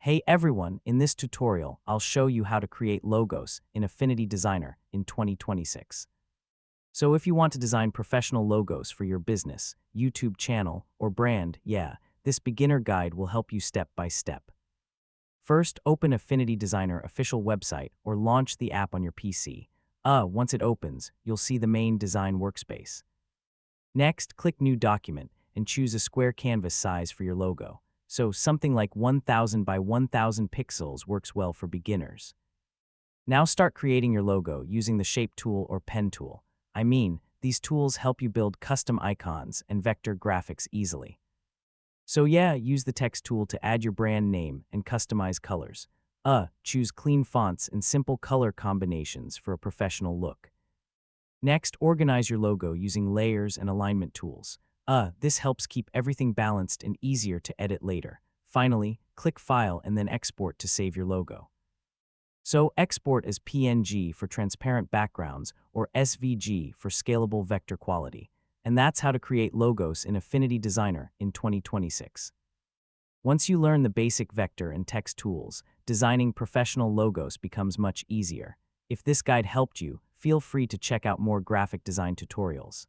Hey everyone, in this tutorial, I'll show you how to create logos in Affinity Designer in 2026. So if you want to design professional logos for your business, YouTube channel, or brand, this beginner guide will help you step by step. First, open Affinity Designer official website or launch the app on your PC. Once it opens, you'll see the main design workspace. Next, click New Document and choose a square canvas size for your logo. So something like 1000 by 1000 pixels works well for beginners. Now start creating your logo using the Shape tool or Pen tool. These tools help you build custom icons and vector graphics easily. So use the Text tool to add your brand name and customize colors. Choose clean fonts and simple color combinations for a professional look. Next, organize your logo using layers and alignment tools. This helps keep everything balanced and easier to edit later. Finally, click File and then Export to save your logo. So export as PNG for transparent backgrounds or SVG for scalable vector quality. And that's how to create logos in Affinity Designer in 2026. Once you learn the basic vector and text tools, designing professional logos becomes much easier. If this guide helped you, feel free to check out more graphic design tutorials.